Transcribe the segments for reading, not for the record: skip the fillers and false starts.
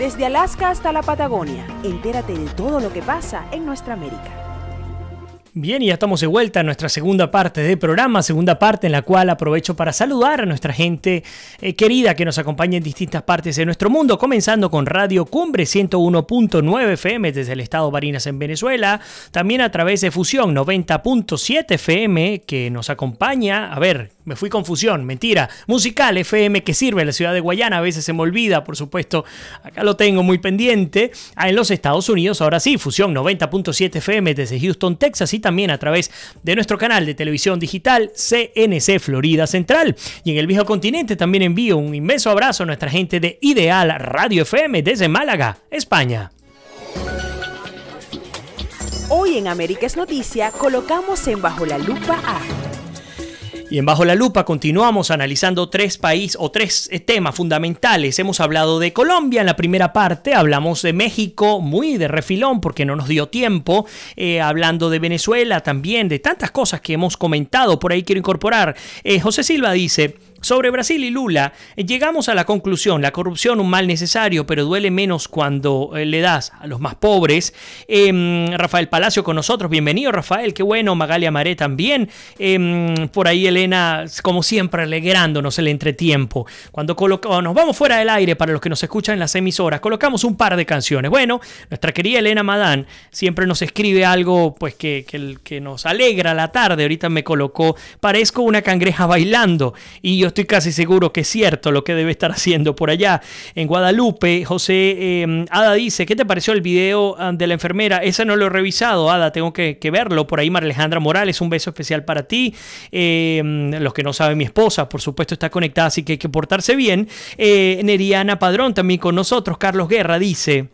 Desde Alaska hasta la Patagonia, entérate de todo lo que pasa en nuestra América. Bien, y ya estamos de vuelta a nuestra segunda parte del programa, segunda parte en la cual aprovecho para saludar a nuestra gente querida que nos acompaña en distintas partes de nuestro mundo, comenzando con Radio Cumbre 101.9 FM desde el estado Barinas en Venezuela, también a través de Fusión 90.7 FM que nos acompaña, me fui con Fusión, mentira, Musical FM que sirve en la ciudad de Guayana, a veces se me olvida, por supuesto, acá lo tengo muy pendiente, en los Estados Unidos, ahora sí, Fusión 90.7 FM desde Houston, Texas, y también a través de nuestro canal de televisión digital CNC Florida Central. Y en el viejo continente también envío un inmenso abrazo a nuestra gente de Ideal Radio FM desde Málaga, España. Hoy en América es Noticia colocamos en Bajo la Lupa a... Y en Bajo la Lupa continuamos analizando tres temas fundamentales. Hemos hablado de Colombia en la primera parte, hablamos de México muy de refilón porque no nos dio tiempo, hablando de Venezuela también, de tantas cosas que hemos comentado, por ahí quiero incorporar. José Silva dice... Sobre Brasil y Lula, llegamos a la conclusión, la corrupción un mal necesario, pero duele menos cuando le das a los más pobres. Rafael Palacio con nosotros, bienvenido Rafael, qué bueno, Magalia Maré también. Por ahí Elena, como siempre, alegrándonos el entretiempo. Cuando nos vamos fuera del aire, para los que nos escuchan en las emisoras, colocamos un par de canciones. Bueno, nuestra querida Elena Madán siempre nos escribe algo pues que nos alegra la tarde. Ahorita me colocó, parezco una cangreja bailando, y yo estoy casi seguro que es cierto lo que debe estar haciendo por allá en Guadalupe. José Ada dice, ¿qué te pareció el video de la enfermera? Ese no lo he revisado, Ada, tengo que verlo. Por ahí María Alejandra Morales, un beso especial para ti. Los que no saben, mi esposa, por supuesto, está conectada, así que hay que portarse bien. Neriana Padrón también con nosotros. Carlos Guerra dice,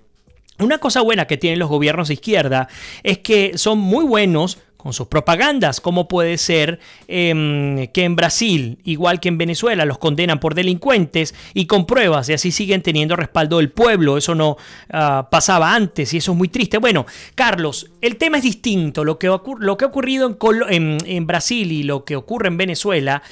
una cosa buena que tienen los gobiernos de izquierda es que son muy buenos con sus propagandas, como puede ser que en Brasil, igual que en Venezuela, los condenan por delincuentes y con pruebas, y así siguen teniendo respaldo del pueblo. Eso no pasaba antes y eso es muy triste. Bueno, Carlos, el tema es distinto. Lo que ha ocurrido en Brasil y lo que ocurre en Venezuela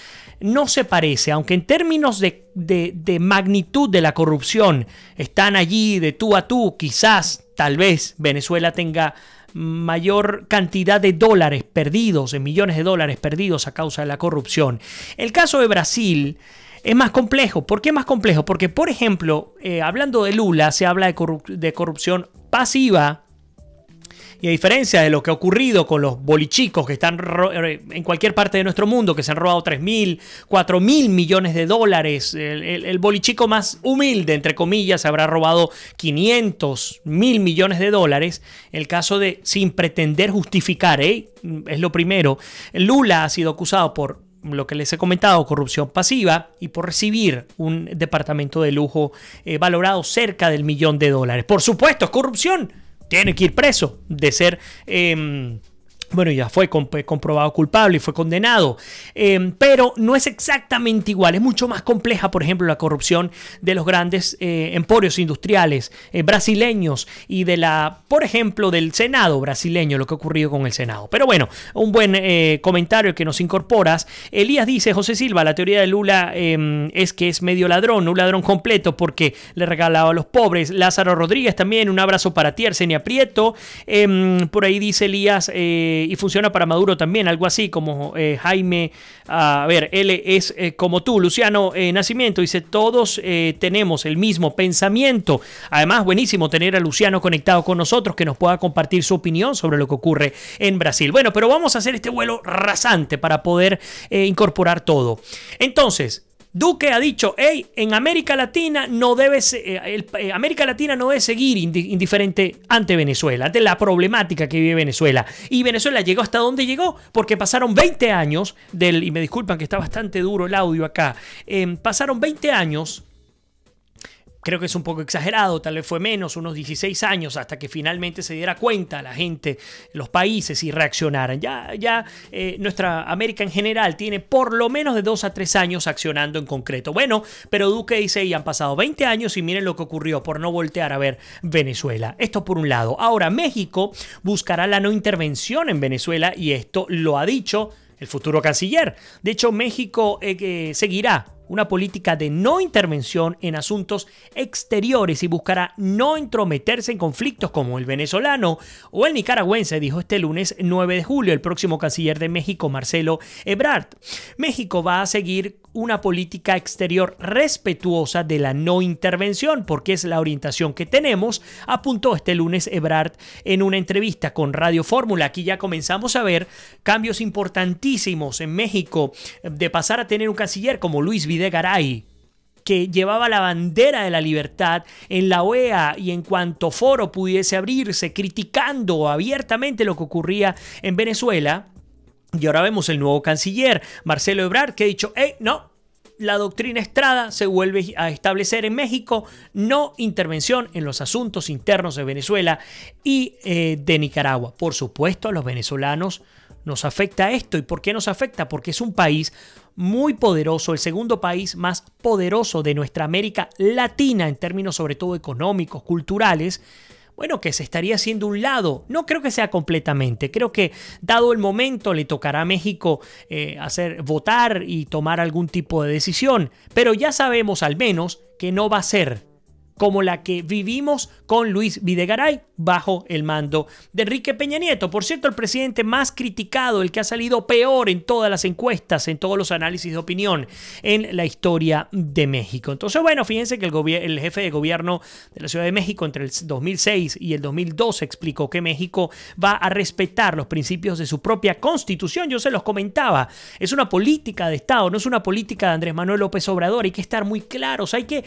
no se parece, aunque en términos de magnitud de la corrupción están allí de tú a tú. Quizás, tal vez, Venezuela tenga mayor cantidad de dólares perdidos, de millones de dólares perdidos a causa de la corrupción. El caso de Brasil es más complejo. ¿Por qué más complejo? Porque, por ejemplo, hablando de Lula, se habla de corrupción pasiva. Y a diferencia de lo que ha ocurrido con los bolichicos que están en cualquier parte de nuestro mundo, que se han robado 3.000, 4.000 millones de dólares, el bolichico más humilde, entre comillas, se habrá robado 500.000 millones de dólares. El caso de, sin pretender justificar, es lo primero, Lula ha sido acusado por lo que les he comentado, corrupción pasiva, y por recibir un departamento de lujo valorado cerca del $1.000.000. Por supuesto, es corrupción. Tiene que ir preso de ser... bueno, ya fue comprobado culpable y fue condenado, pero no es exactamente igual, es mucho más compleja, por ejemplo, la corrupción de los grandes emporios industriales brasileños y por ejemplo, del Senado brasileño, lo que ha ocurrido con el Senado. Pero bueno, un buen comentario que nos incorporas. Elías dice, José Silva, la teoría de Lula es que es medio ladrón, un ladrón completo porque le regalaba a los pobres. Lázaro Rodríguez también, un abrazo para ti, Arsenia Prieto. Por ahí dice Elías... y funciona para Maduro también, algo así como Jaime, él es como tú, Luciano Nacimiento, dice, todos tenemos el mismo pensamiento. Además, buenísimo tener a Luciano conectado con nosotros, que nos pueda compartir su opinión sobre lo que ocurre en Brasil. Bueno, pero vamos a hacer este vuelo rasante para poder incorporar todo. Entonces, Duque ha dicho, en América Latina no debe seguir indiferente ante Venezuela, ante la problemática que vive Venezuela. Y Venezuela llegó hasta donde llegó porque pasaron 20 años y me disculpan que está bastante duro el audio acá, pasaron 20 años. Creo que es un poco exagerado, tal vez fue menos, unos 16 años, hasta que finalmente se diera cuenta la gente, los países, y reaccionaran. Ya nuestra América en general tiene por lo menos de 2 a 3 años accionando en concreto. Bueno, pero Duque dice, y han pasado 20 años y miren lo que ocurrió por no voltear a ver Venezuela. Esto por un lado. Ahora, México buscará la no intervención en Venezuela y esto lo ha dicho el futuro canciller. De hecho, México seguirá una política de no intervención en asuntos exteriores y buscará no entrometerse en conflictos como el venezolano o el nicaragüense, dijo este lunes 9 de julio el próximo canciller de México, Marcelo Ebrard. México va a seguir una política exterior respetuosa de la no intervención, porque es la orientación que tenemos, apuntó este lunes Ebrard en una entrevista con Radio Fórmula. Aquí ya comenzamos a ver cambios importantísimos en México, de pasar a tener un canciller como Luis Videgaray, que llevaba la bandera de la libertad en la OEA y en cuanto foro pudiese abrirse, criticando abiertamente lo que ocurría en Venezuela. Y ahora vemos el nuevo canciller, Marcelo Ebrard, que ha dicho, no, la doctrina Estrada se vuelve a establecer en México, no intervención en los asuntos internos de Venezuela y de Nicaragua. Por supuesto, a los venezolanos nos afecta esto. ¿Y por qué nos afecta? Porque es un país muy poderoso, el segundo país más poderoso de nuestra América Latina en términos sobre todo económicos, culturales. Bueno, que se estaría haciendo un lado. No creo que sea completamente. Creo que dado el momento le tocará a México votar y tomar algún tipo de decisión. Pero ya sabemos al menos que no va a ser como la que vivimos con Luis Videgaray bajo el mando de Enrique Peña Nieto. Por cierto, el presidente más criticado, el que ha salido peor en todas las encuestas, en todos los análisis de opinión en la historia de México. Entonces, bueno, fíjense que el jefe de gobierno de la Ciudad de México entre el 2006 y el 2012 explicó que México va a respetar los principios de su propia constitución. Yo se los comentaba, es una política de Estado, no es una política de Andrés Manuel López Obrador. Hay que estar muy claros, hay que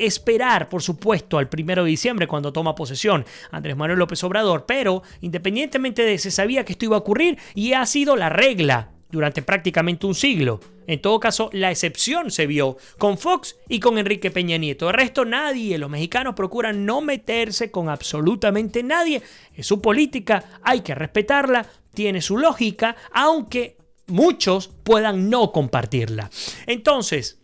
esperar, por supuesto, al 1 de diciembre cuando toma posesión Andrés Manuel López Obrador, pero independientemente de se sabía que esto iba a ocurrir y ha sido la regla durante prácticamente un siglo. En todo caso, la excepción se vio con Fox y con Enrique Peña Nieto. El resto nadie, los mexicanos procuran no meterse con absolutamente nadie. Es su política, hay que respetarla, tiene su lógica, aunque muchos puedan no compartirla. Entonces,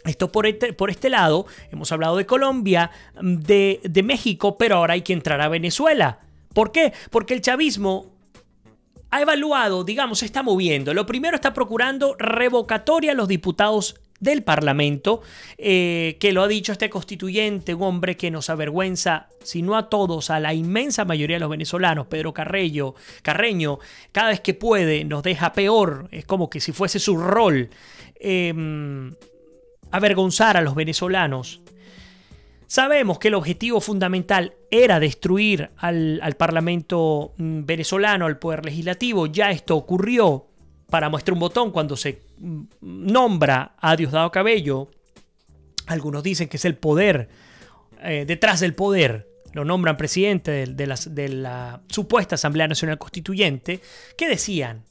esto por este lado, hemos hablado de Colombia, de México, pero ahora hay que entrar a Venezuela. ¿Por qué? Porque el chavismo ha evaluado, digamos, se está moviendo. Lo primero, está procurando revocatoria a los diputados del Parlamento, que lo ha dicho este constituyente, un hombre que nos avergüenza, si no a todos, a la inmensa mayoría de los venezolanos. Pedro Carreño, cada vez que puede nos deja peor, es como que si fuese su rol avergonzar a los venezolanos. Sabemos que el objetivo fundamental era destruir al Parlamento venezolano, al Poder Legislativo. Ya esto ocurrió. Para muestra un botón, cuando se nombra a Diosdado Cabello, algunos dicen que es el poder, detrás del poder, lo nombran presidente de la supuesta Asamblea Nacional Constituyente. ¿Qué decían?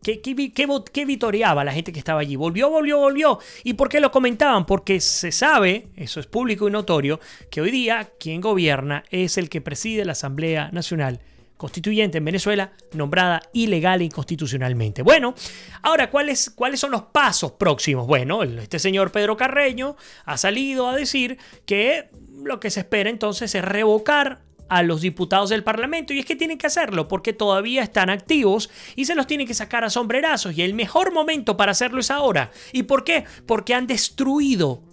¿Qué vitoreaba la gente que estaba allí? Volvió. ¿Y por qué lo comentaban? Porque se sabe, eso es público y notorio, que hoy día quien gobierna es el que preside la Asamblea Nacional Constituyente en Venezuela, nombrada ilegal e inconstitucionalmente. Bueno, ahora, ¿cuáles son los pasos próximos? Bueno, este señor Pedro Carreño ha salido a decir que lo que se espera entonces es revocar a los diputados del Parlamento, y es que tienen que hacerlo porque todavía están activos y se los tienen que sacar a sombrerazos, y el mejor momento para hacerlo es ahora. ¿Y por qué? Porque han destruido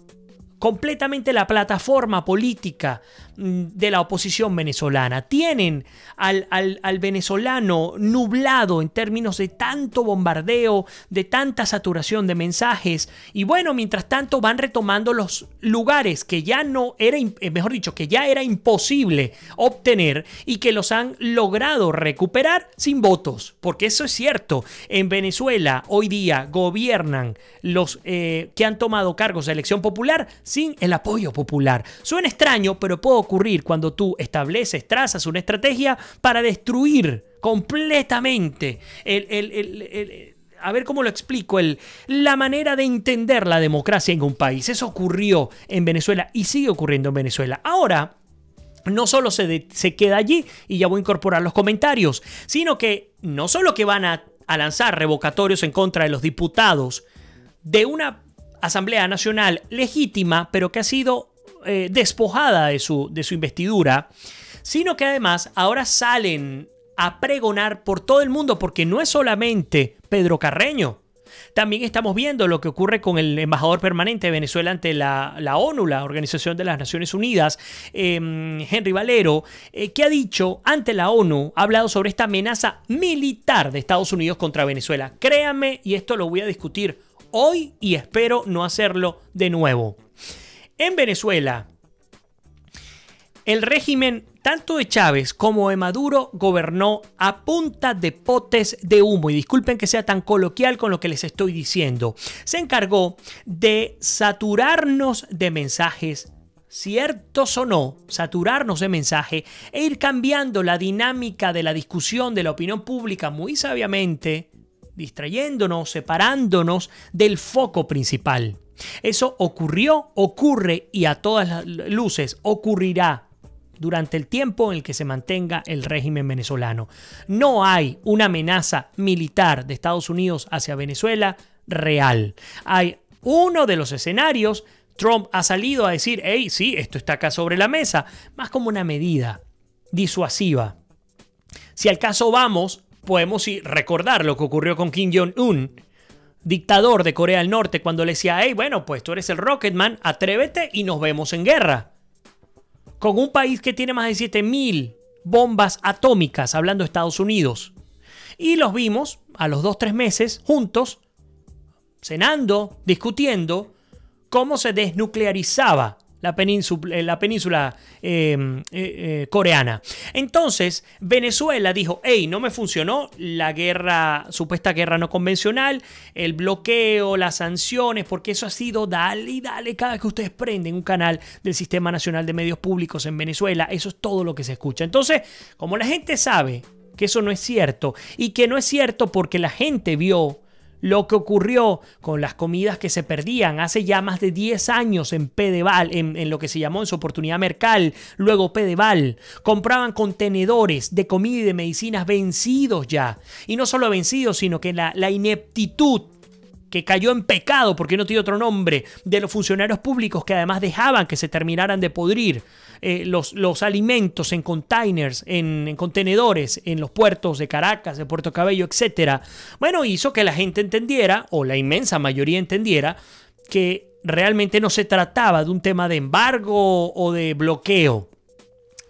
completamente la plataforma política de la oposición venezolana. Tienen al venezolano nublado en términos de tanto bombardeo, de tanta saturación de mensajes. Y bueno, mientras tanto van retomando los lugares que ya no era, mejor dicho, que ya era imposible obtener y que los han logrado recuperar sin votos. Porque eso es cierto. En Venezuela hoy día gobiernan los que han tomado cargos de elección popular sin el apoyo popular. Suena extraño, pero puede ocurrir cuando tú trazas una estrategia para destruir completamente a ver cómo lo explico, la manera de entender la democracia en un país. Eso ocurrió en Venezuela y sigue ocurriendo en Venezuela. Ahora, no solo se queda allí, y ya voy a incorporar los comentarios, sino que no solo que van a lanzar revocatorios en contra de los diputados de una Asamblea Nacional legítima, pero que ha sido despojada de su investidura, sino que además ahora salen a pregonar por todo el mundo, porque no es solamente Pedro Carreño. También estamos viendo lo que ocurre con el embajador permanente de Venezuela ante la ONU, la Organización de las Naciones Unidas, Henry Valero, que ha dicho ante la ONU, ha hablado sobre esta amenaza militar de Estados Unidos contra Venezuela. Créanme, y esto lo voy a discutir hoy y espero no hacerlo de nuevo. En Venezuela, el régimen tanto de Chávez como de Maduro gobernó a punta de potes de humo. Y disculpen que sea tan coloquial con lo que les estoy diciendo. Se encargó de saturarnos de mensajes, ciertos o no, saturarnos de mensaje e ir cambiando la dinámica de la discusión de la opinión pública muy sabiamente, distrayéndonos, separándonos del foco principal. Eso ocurrió, ocurre y a todas las luces ocurrirá durante el tiempo en el que se mantenga el régimen venezolano. No hay una amenaza militar de Estados Unidos hacia Venezuela real. Hay uno de los escenarios. Trump ha salido a decir, hey, sí, esto está acá sobre la mesa, más como una medida disuasiva. Si al caso vamos, podemos recordar lo que ocurrió con Kim Jong-un, dictador de Corea del Norte, cuando le decía, hey, bueno, pues tú eres el Rocketman, atrévete y nos vemos en guerra. Con un país que tiene más de 7.000 bombas atómicas, hablando de Estados Unidos. Y los vimos a los 2-3 meses juntos, cenando, discutiendo cómo se desnuclearizaba la península coreana. Entonces, Venezuela dijo, hey, no me funcionó la guerra, supuesta guerra no convencional, el bloqueo, las sanciones, porque eso ha sido dale y dale cada vez que ustedes prenden un canal del Sistema Nacional de Medios Públicos en Venezuela. Eso es todo lo que se escucha. Entonces, como la gente sabe que eso no es cierto, y que no es cierto porque la gente vio lo que ocurrió con las comidas que se perdían hace ya más de 10 años en Pedeval, en lo que se llamó en su oportunidad Mercal, luego Pedeval. Compraban contenedores de comida y de medicinas vencidos ya. Y no solo vencidos, sino que la ineptitud que cayó en pecado, porque no tiene otro nombre, de los funcionarios públicos que además dejaban que se terminaran de podrir los alimentos en containers, en contenedores, en los puertos de Caracas, de Puerto Cabello, etc. Bueno, hizo que la gente entendiera, o la inmensa mayoría entendiera, que realmente no se trataba de un tema de embargo o de bloqueo.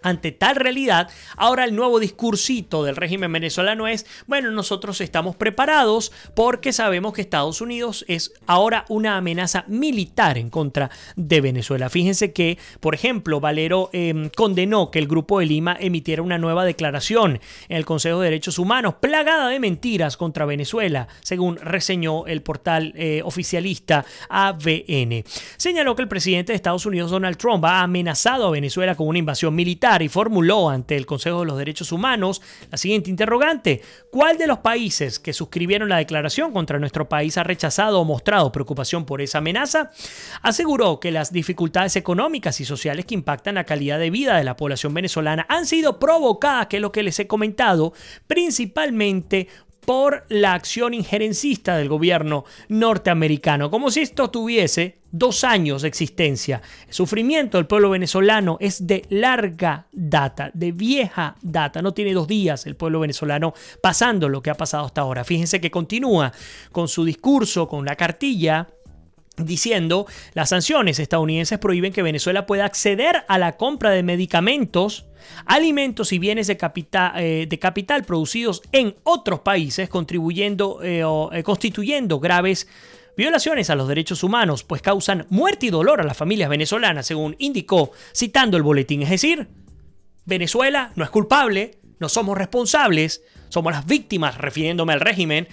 Ante tal realidad, ahora el nuevo discursito del régimen venezolano es, bueno, nosotros estamos preparados porque sabemos que Estados Unidos es ahora una amenaza militar en contra de Venezuela. Fíjense que, por ejemplo, Valero condenó que el Grupo de Lima emitiera una nueva declaración en el Consejo de Derechos Humanos, plagada de mentiras contra Venezuela, según reseñó el portal oficialista ABN. Señaló que el presidente de Estados Unidos, Donald Trump, ha amenazado a Venezuela con una invasión militar y formuló ante el Consejo de los Derechos Humanos la siguiente interrogante: ¿cuál de los países que suscribieron la declaración contra nuestro país ha rechazado o mostrado preocupación por esa amenaza? Aseguró que las dificultades económicas y sociales que impactan la calidad de vida de la población venezolana han sido provocadas, que es lo que les he comentado, principalmente por la acción injerencista del gobierno norteamericano, como si esto tuviese 2 años de existencia. El sufrimiento del pueblo venezolano es de larga data, de vieja data. No tiene 2 días el pueblo venezolano pasando lo que ha pasado hasta ahora. Fíjense que continúa con su discurso, con la cartilla, diciendo: las sanciones estadounidenses prohíben que Venezuela pueda acceder a la compra de medicamentos, alimentos y bienes de capital producidos en otros países, constituyendo graves violaciones a los derechos humanos, pues causan muerte y dolor a las familias venezolanas, según indicó citando el boletín. Es decir, Venezuela no es culpable, no somos responsables, somos las víctimas, refiriéndome al régimen.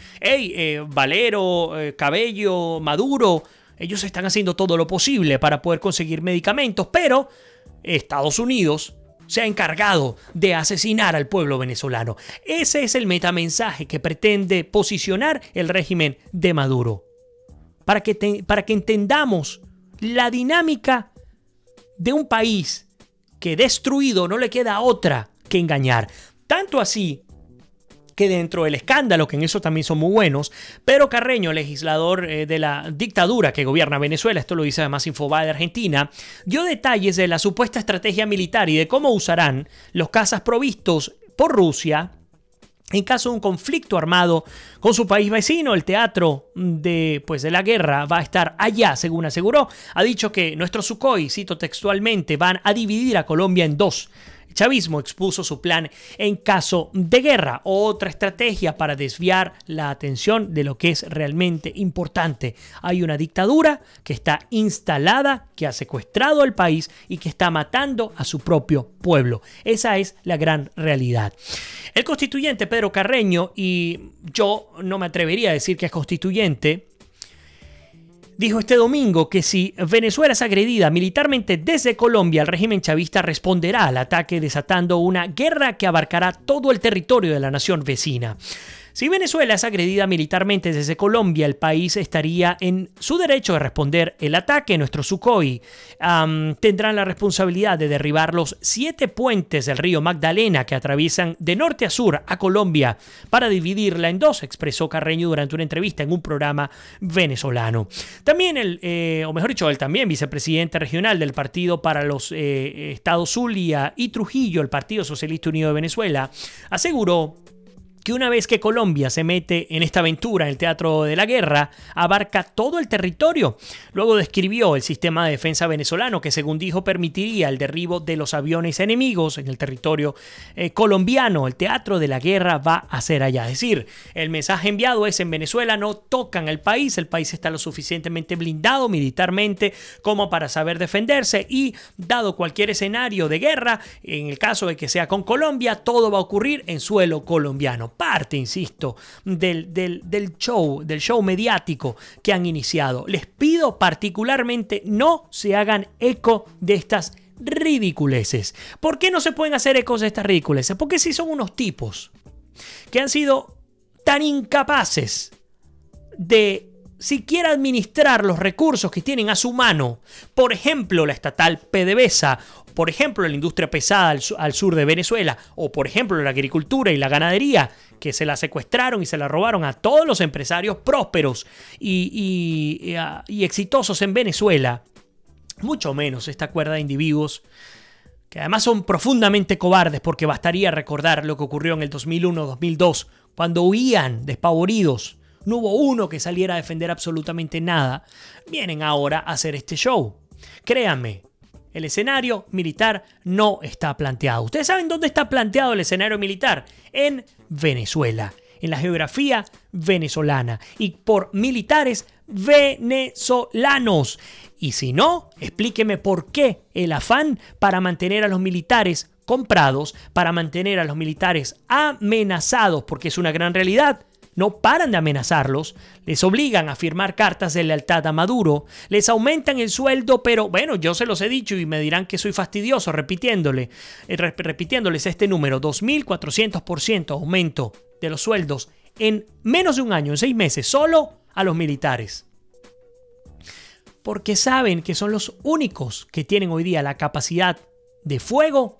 Valero, Cabello, Maduro, ellos están haciendo todo lo posible para poder conseguir medicamentos, pero Estados Unidos se ha encargado de asesinar al pueblo venezolano. Ese es el metamensaje que pretende posicionar el régimen de Maduro. Para que entendamos la dinámica de un país que destruido no le queda otra que engañar. Tanto así que dentro del escándalo, que en eso también son muy buenos, Pedro Carreño, legislador de la dictadura que gobierna Venezuela, esto lo dice además Infobae de Argentina, dio detalles de la supuesta estrategia militar y de cómo usarán los cazas provistos por Rusia En caso de un conflicto armado con su país vecino, el teatro de la guerra va a estar allá, según aseguró. Ha dicho que nuestros Sukhoi, cito textualmente, van a dividir a Colombia en dos. El chavismo expuso su plan en caso de guerra, otra estrategia para desviar la atención de lo que es realmente importante. Hay una dictadura que está instalada, que ha secuestrado al país y que está matando a su propio pueblo. Esa es la gran realidad. El constituyente Pedro Carreño, y yo no me atrevería a decir que es constituyente, dijo este domingo que si Venezuela es agredida militarmente desde Colombia, el régimen chavista responderá al ataque desatando una guerra que abarcará todo el territorio de la nación vecina. Si Venezuela es agredida militarmente desde Colombia, el país estaría en su derecho de responder el ataque. Nuestros Sukhoi tendrán la responsabilidad de derribar los 7 puentes del río Magdalena que atraviesan de norte a sur a Colombia para dividirla en dos, expresó Carreño durante una entrevista en un programa venezolano. También él también, vicepresidente regional del Partido para los Estados Zulia y Trujillo, el Partido Socialista Unido de Venezuela, aseguró que una vez que Colombia se mete en esta aventura en el teatro de la guerra, abarca todo el territorio. Luego describió el sistema de defensa venezolano que, según dijo, permitiría el derribo de los aviones enemigos en el territorio colombiano. El teatro de la guerra va a ser allá. Es decir, el mensaje enviado es: en Venezuela no tocan el país está lo suficientemente blindado militarmente como para saber defenderse, y dado cualquier escenario de guerra, en el caso de que sea con Colombia, todo va a ocurrir en suelo colombiano. Parte, insisto, del show mediático que han iniciado. Les pido particularmente no se hagan eco de estas ridiculeces. ¿Por qué no se pueden hacer ecos de estas ridiculeces? Porque si son unos tipos que han sido tan incapaces de siquiera administrar los recursos que tienen a su mano, por ejemplo la estatal PDVSA, por ejemplo la industria pesada al sur de Venezuela, o por ejemplo la agricultura y la ganadería, que se la secuestraron y se la robaron a todos los empresarios prósperos y exitosos en Venezuela, mucho menos esta cuerda de individuos que además son profundamente cobardes, porque bastaría recordar lo que ocurrió en el 2001-2002, cuando huían despavoridos. No hubo uno que saliera a defender absolutamente nada. Vienen ahora a hacer este show. Créanme, el escenario militar no está planteado. ¿Ustedes saben dónde está planteado el escenario militar? En Venezuela, en la geografía venezolana y por militares venezolanos. Y si no, explíqueme por qué el afán para mantener a los militares comprados, para mantener a los militares amenazados, porque es una gran realidad. No paran de amenazarlos, les obligan a firmar cartas de lealtad a Maduro, les aumentan el sueldo, pero bueno, yo se los he dicho y me dirán que soy fastidioso repitiéndoles este número: 2.400% aumento de los sueldos en menos de un año, en 6 meses, solo a los militares. Porque saben que son los únicos que tienen hoy día la capacidad de fuego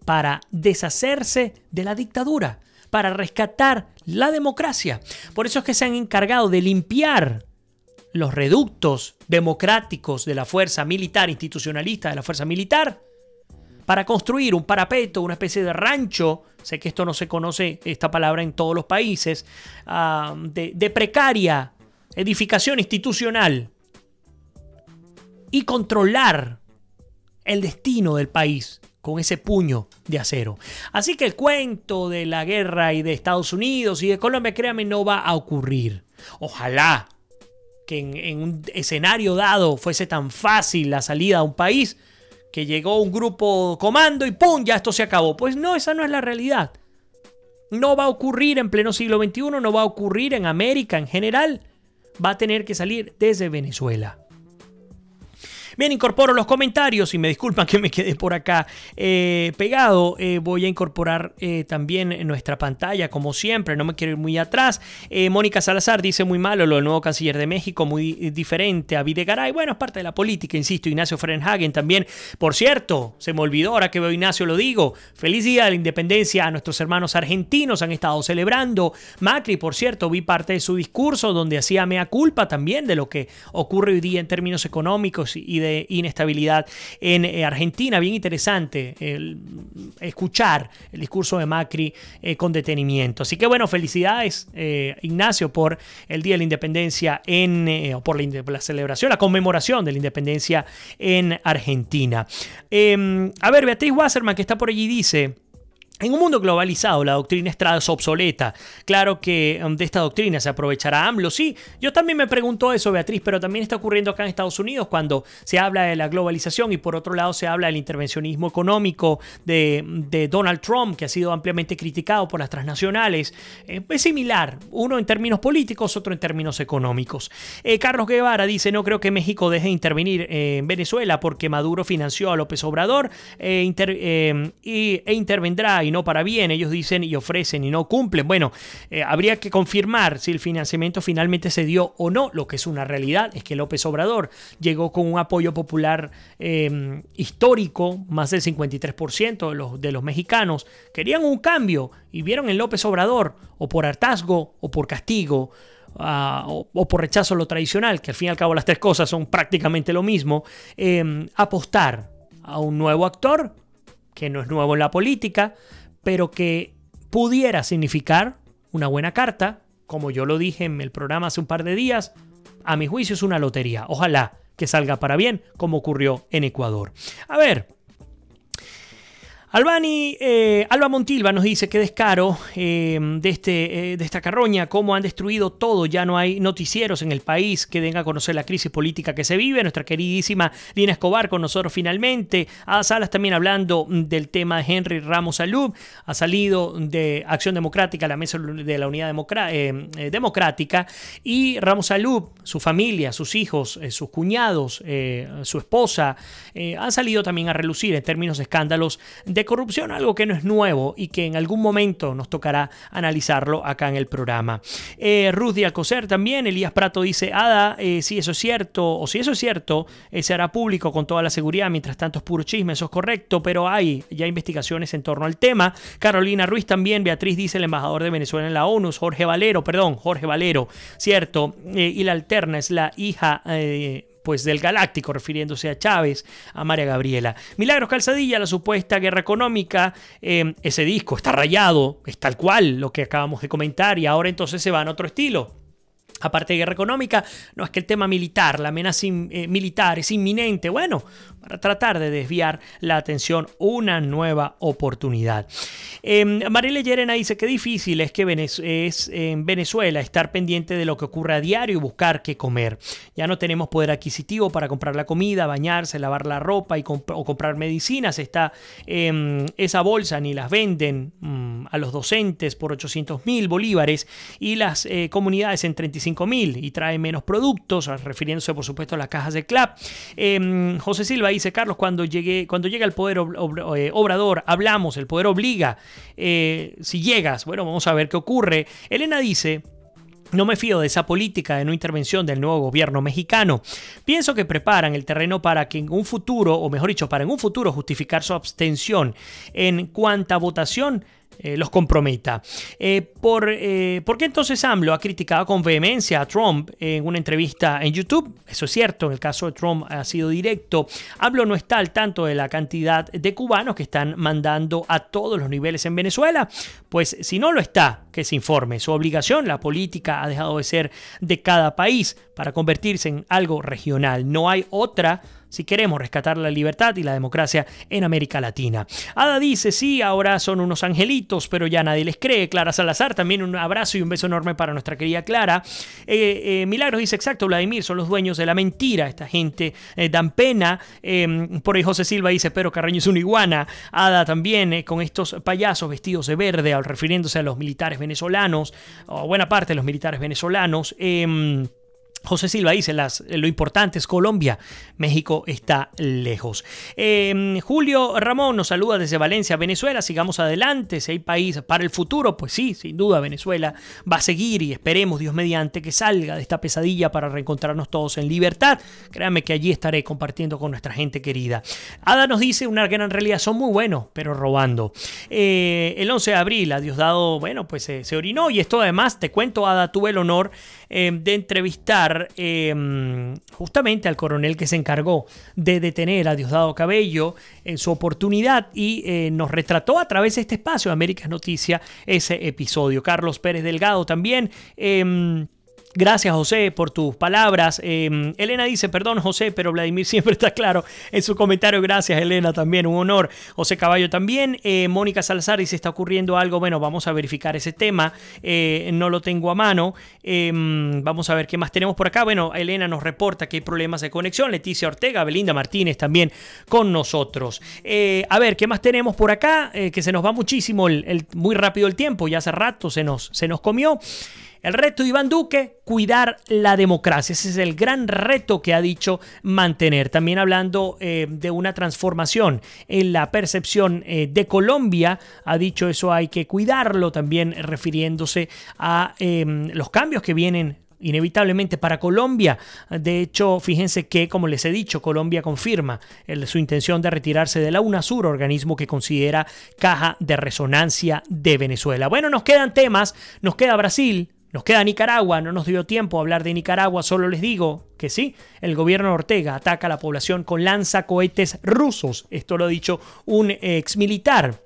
para deshacerse de la dictadura, para rescatar la democracia. Por eso es que se han encargado de limpiar los reductos democráticos de la fuerza militar, institucionalista de la fuerza militar, para construir un parapeto, una especie de rancho. Sé que esto no se conoce, esta palabra, en todos los países, de precaria edificación institucional, y controlar el destino del país con ese puño de acero. Así que el cuento de la guerra y de Estados Unidos y de Colombia, créame, no va a ocurrir. Ojalá que en un escenario dado fuese tan fácil la salida a un país, que llegó un grupo comando y ¡pum!, ya esto se acabó. Pues no, esa no es la realidad. No va a ocurrir en pleno siglo XXI, no va a ocurrir en América en general. Va a tener que salir desde Venezuela. Bien, incorporo los comentarios y me disculpan que me quedé por acá pegado. Voy a incorporar también en nuestra pantalla, como siempre, no me quiero ir muy atrás. Mónica Salazar dice: muy malo lo del nuevo canciller de México, muy diferente a Videgaray. Bueno, es parte de la política, insisto. Ignacio Frenhagen también. Por cierto, se me olvidó, ahora que veo a Ignacio lo digo: feliz día de la independencia a nuestros hermanos argentinos, han estado celebrando. Macri, por cierto, vi parte de su discurso donde hacía mea culpa también de lo que ocurre hoy día en términos económicos y de de inestabilidad en Argentina. Bien interesante escuchar el discurso de Macri con detenimiento. Así que bueno, felicidades Ignacio por el Día de la Independencia o por la celebración, la conmemoración de la independencia en Argentina. A ver, Beatriz Wasserman, que está por allí, dice: en un mundo globalizado, la doctrina Estrada es obsoleta. Claro que de esta doctrina se aprovechará AMLO. Sí, yo también me pregunto eso, Beatriz, pero también está ocurriendo acá en Estados Unidos cuando se habla de la globalización y por otro lado se habla del intervencionismo económico de Donald Trump, que ha sido ampliamente criticado por las transnacionales. Es similar, uno en términos políticos, otro en términos económicos. Carlos Guevara dice: no creo que México deje de intervenir en Venezuela porque Maduro financió a López Obrador e intervendrá y no para bien. Ellos dicen y ofrecen y no cumplen. Bueno, habría que confirmar si el financiamiento finalmente se dio o no. Lo que es una realidad es que López Obrador llegó con un apoyo popular histórico. Más del 53% de los mexicanos querían un cambio y vieron en López Obrador, o por hartazgo o por castigo, o por rechazo a lo tradicional, que al fin y al cabo las tres cosas son prácticamente lo mismo, apostar a un nuevo actor que no es nuevo en la política, pero que pudiera significar una buena carta. Como yo lo dije en el programa hace un par de días, a mi juicio es una lotería. Ojalá que salga para bien, como ocurrió en Ecuador. A ver, Alba Montilva nos dice: qué descaro de esta carroña, cómo han destruido todo, ya no hay noticieros en el país que den a conocer la crisis política que se vive. Nuestra queridísima Lina Escobar con nosotros finalmente. Ada Salas también hablando del tema de Henry Ramos Salud. Ha salido de Acción Democrática, la mesa de la Unidad Democrática, y Ramos Salud, su familia, sus hijos, sus cuñados, su esposa, han salido también a relucir en términos de escándalos de corrupción, algo que no es nuevo y que en algún momento nos tocará analizarlo acá en el programa. Ruth de Alcocer también. Elías Prato dice: Ada, si eso es cierto, o si eso es cierto, se hará público con toda la seguridad. Mientras tanto es puro chisme, eso es correcto, pero hay ya investigaciones en torno al tema. Carolina Ruiz también. Beatriz dice: el embajador de Venezuela en la ONU, Jorge Valero, cierto, y la alterna es la hija pues del Galáctico, refiriéndose a Chávez, a María Gabriela. Milagros Calzadilla, la supuesta guerra económica, ese disco está rayado, es tal cual lo que acabamos de comentar, y ahora entonces se va a otro estilo. Aparte de guerra económica, no es que el tema militar, la amenaza militar es inminente. Bueno, para tratar de desviar la atención, una nueva oportunidad. Mariela Llerena dice: qué difícil es que en Venezuela estar pendiente de lo que ocurre a diario y buscar qué comer. Ya no tenemos poder adquisitivo para comprar la comida, bañarse, lavar la ropa o comprar medicinas. Esa bolsa ni las venden a los docentes por 800.000 bolívares y las comunidades en 35.000, y trae menos productos, refiriéndose por supuesto a las cajas de CLAP. José Silva dice: Carlos, cuando llega el poder Obrador, hablamos, el poder obliga. Si llegas, bueno, vamos a ver qué ocurre. Elena dice: no me fío de esa política de no intervención del nuevo gobierno mexicano. Pienso que preparan el terreno para que en un futuro, o mejor dicho, para en un futuro justificar su abstención en cuanta votación los comprometa. ¿Por qué entonces AMLO ha criticado con vehemencia a Trump en una entrevista en YouTube? Eso es cierto, en el caso de Trump ha sido directo. AMLO no está al tanto de la cantidad de cubanos que están mandando a todos los niveles en Venezuela. Pues si no lo está, que se informe. Su obligación, la política ha dejado de ser de cada país para convertirse en algo regional. No hay otra si queremos rescatar la libertad y la democracia en América Latina. Ada dice: sí, ahora son unos angelitos, pero ya nadie les cree. Clara Salazar, también un abrazo y un beso enorme para nuestra querida Clara. Milagros dice: exacto, Vladimir, son los dueños de la mentira. Esta gente dan pena. Por ahí José Silva dice: pero Carreño es una iguana. Ada también con estos payasos vestidos de verde, refiriéndose a los militares venezolanos, o buena parte de los militares venezolanos. José Silva dice: lo importante es Colombia, México está lejos. Julio Ramón nos saluda desde Valencia, Venezuela. Sigamos adelante, si hay país para el futuro, pues sí, sin duda Venezuela va a seguir, y esperemos, Dios mediante, que salga de esta pesadilla para reencontrarnos todos en libertad. Créanme que allí estaré compartiendo con nuestra gente querida. Ada nos dice: una gran realidad, son muy buenos, pero robando. El 11 de abril, a Diosdado, bueno, pues se orinó, y esto además, te cuento, Ada, tuve el honor de entrevistar escuchar justamente al coronel que se encargó de detener a Diosdado Cabello en su oportunidad y nos retrató a través de este espacio, Américas Noticias, ese episodio. Carlos Pérez Delgado también. Gracias, José, por tus palabras. Elena dice, perdón, José, pero Vladimir siempre está claro en su comentario. Gracias, Elena, también, un honor. José Caballo también. Mónica Salazar dice, está ocurriendo algo. Bueno, vamos a verificar ese tema. No lo tengo a mano. Vamos a ver qué más tenemos por acá. Bueno, Elena nos reporta que hay problemas de conexión. Leticia Ortega, Belinda Martínez también con nosotros. A ver, ¿qué más tenemos por acá? Que se nos va muchísimo, muy rápido el tiempo. Ya hace rato se nos comió. El reto de Iván Duque, cuidar la democracia. Ese es el gran reto que ha dicho mantener. También hablando de una transformación en la percepción de Colombia. Ha dicho eso hay que cuidarlo. También refiriéndose a los cambios que vienen inevitablemente para Colombia. De hecho, fíjense que, como les he dicho, Colombia confirma su intención de retirarse de la UNASUR, organismo que considera caja de resonancia de Venezuela. Bueno, nos quedan temas, nos queda Brasil, nos queda Nicaragua. No nos dio tiempo a hablar de Nicaragua, solo les digo que sí, el gobierno de Ortega ataca a la población con lanzacohetes rusos. Esto lo ha dicho un ex militar.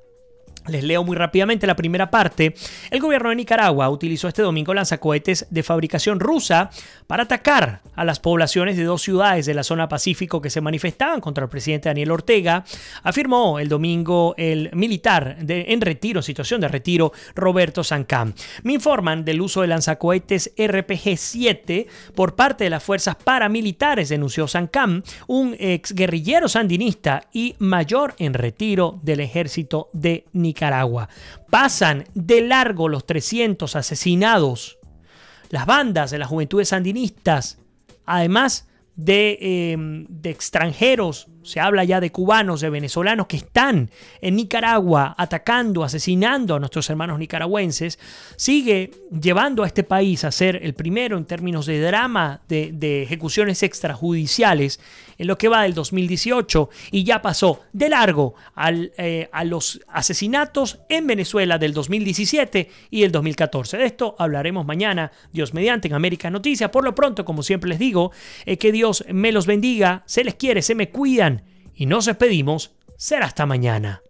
Les leo muy rápidamente la primera parte. El gobierno de Nicaragua utilizó este domingo lanzacohetes de fabricación rusa para atacar a las poblaciones de 2 ciudades de la zona Pacífico que se manifestaban contra el presidente Daniel Ortega, afirmó el domingo el militar en retiro, situación de retiro, Roberto Sancam. Me informan del uso de lanzacohetes RPG-7 por parte de las fuerzas paramilitares, denunció Sancam, un ex guerrillero sandinista y mayor en retiro del ejército de Nicaragua. Pasan de largo los 300 asesinados. Las bandas de las juventudes sandinistas, además de extranjeros, se habla ya de cubanos, de venezolanos que están en Nicaragua atacando, asesinando a nuestros hermanos nicaragüenses, sigue llevando a este país a ser el primero en términos de drama de ejecuciones extrajudiciales en lo que va del 2018 y ya pasó de largo a los asesinatos en Venezuela del 2017 y el 2014. De esto hablaremos mañana, Dios mediante, en Américas Noticias. Por lo pronto, como siempre les digo, que Dios me los bendiga, se les quiere, se me cuidan y nos despedimos. Será hasta mañana.